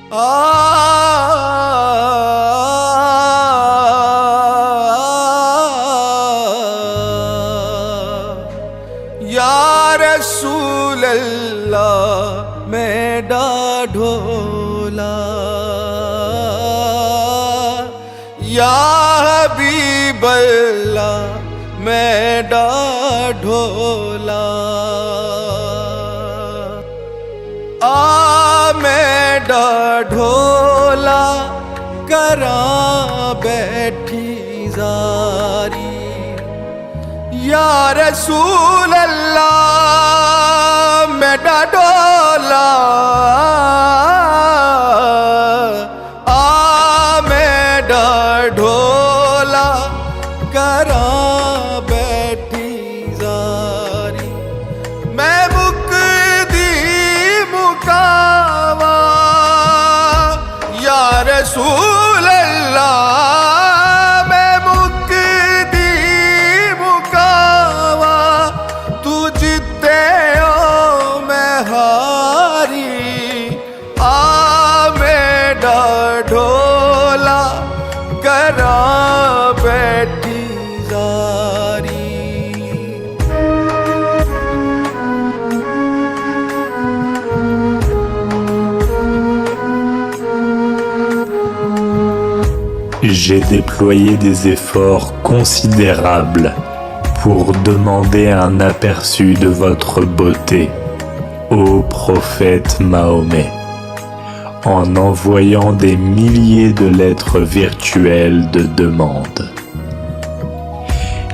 या रसूल अल्लाह मेरा ढोला, या हबीब अल्लाह मेरा ढोला। मेरा ढोला करा बैठी जारी, या रसूल अल्लाह मेरा ढोला, मेरा ढोला करा बैठी जारी। मैं मुकदी मुकावा या रसूल अल्लाह, मैं मुकदी मुकावा तू जिते हो मैं हारी। मेरा ढोला करा बैठी जारी। J'ai déployé des efforts considérables pour demander un aperçu de votre beauté, ô prophète Mahomet, en envoyant des milliers de lettres virtuelles de demande.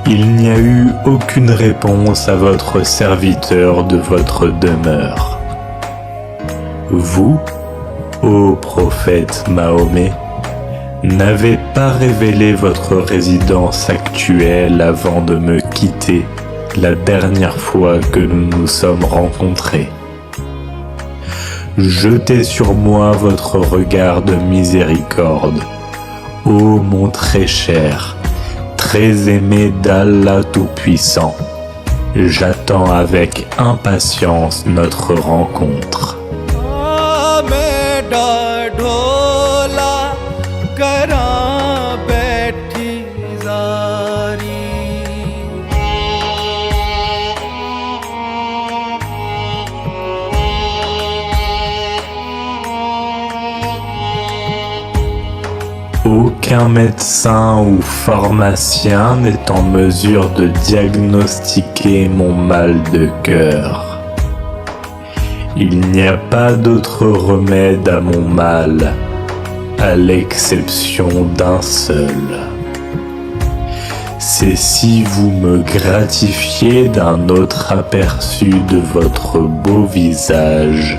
Il n'y a eu aucune réponse à votre serviteur de votre demeure. Vous, ô prophète Mahomet, n'avez pas révélé votre résidence actuelle avant de me quitter la dernière fois que nous nous sommes rencontrés. Jetez sur moi votre regard de miséricorde, ô mon très cher, très aimé d'Allah Tout-Puissant. J'attends avec impatience notre rencontre. Aucun médecin ou pharmacien n'est en mesure de diagnostiquer mon mal de cœur. Il n'y a pas d'autre remède à mon mal, à l'exception d'un seul. C'est si vous me gratifiez d'un autre aperçu de votre beau visage,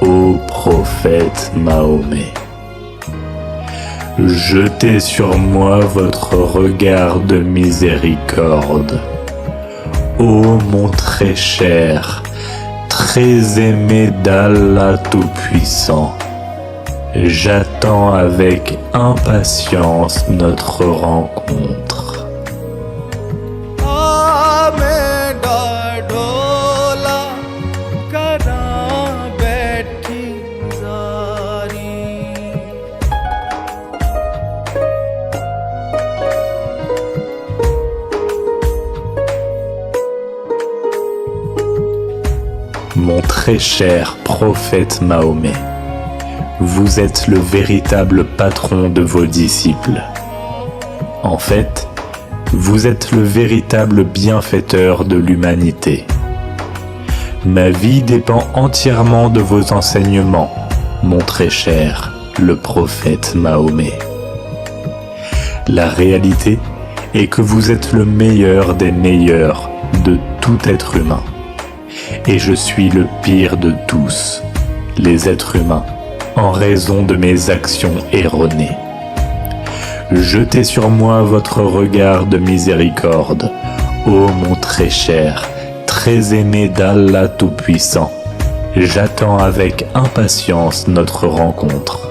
ô prophète Mahomet. Jetez sur moi votre regard de miséricorde. Ô mon très cher, très aimé d'Allah Tout-Puissant, j'attends avec impatience notre rencontre. Mon très cher prophète Mahomet, vous êtes le véritable patron de vos disciples. En fait, vous êtes le véritable bienfaiteur de l'humanité. Ma vie dépend entièrement de vos enseignements, mon très cher, le prophète Mahomet. La réalité est que vous êtes le meilleur des meilleurs de tout être humain. Et je suis le pire de tous, les êtres humains, en raison de mes actions erronées. Jetez sur moi votre regard de miséricorde, ô mon très cher, très aimé d'Allah Tout-Puissant. J'attends avec impatience notre rencontre.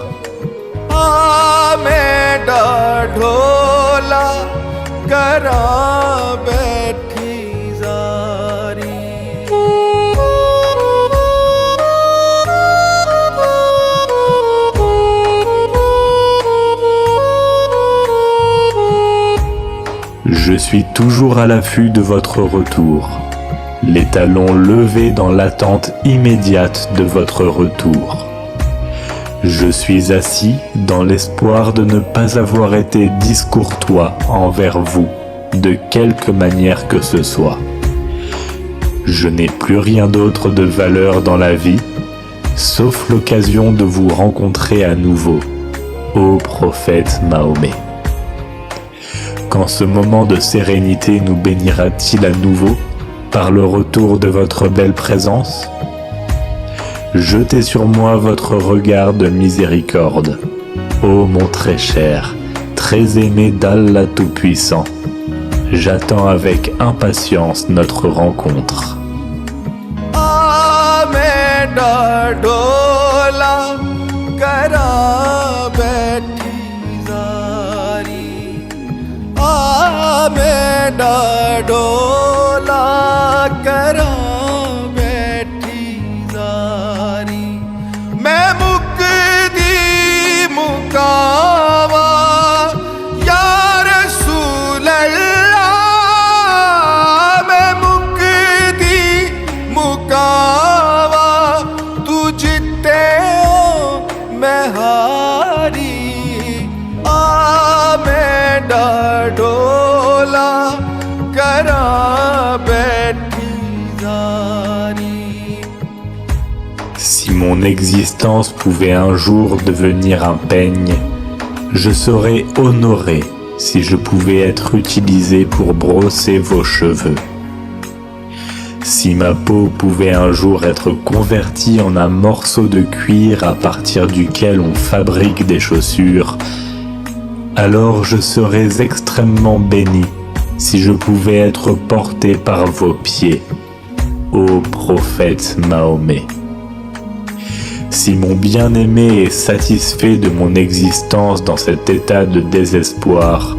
suis toujours à l'affût de votre retour, les talons levés dans l'attente immédiate de votre retour. Je suis assis dans l'espoir de ne pas avoir été discourtois envers vous, de quelque manière que ce soit. Je n'ai plus rien d'autre de valeur dans la vie, sauf l'occasion de vous rencontrer à nouveau, ô prophète Mahomet. Quand ce moment de sérénité nous bénira-t-il à nouveau par le retour de votre belle présence? Jetez sur moi votre regard de miséricorde, ô mon très cher, très aimé d'Allah Tout-Puissant. J'attends avec impatience notre rencontre. डोला करा बैठी जारी मेरा डोला करा बैठी जारी मैं मुकदी मुकावा या रसूल अल्लाह मैं मुकदी मुकावा जीते हो मैं हारी मेरा डोला करा बैठी जारी. Si mon existence pouvait un jour devenir un peigne, je serais honoré si je pouvais être utilisé pour brosser vos cheveux. Si ma peau pouvait un jour être convertie en un morceau de cuir à partir duquel on fabrique des chaussures, alors je serais extrêmement béni si je pouvais être porté par vos pieds, ô prophète Mahomet. Si mon bien-aimé est satisfait de mon existence dans cet état de désespoir,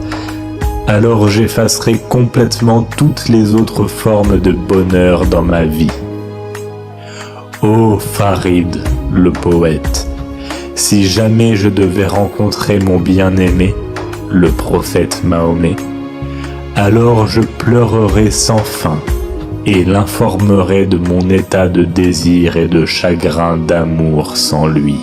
alors j'effacerai complètement toutes les autres formes de bonheur dans ma vie. Ô Farid, le poète, si jamais je devais rencontrer mon bien-aimé, le prophète Mahomet, alors je pleurerai sans fin et l'informerai de mon état de désir et de chagrin d'amour sans lui.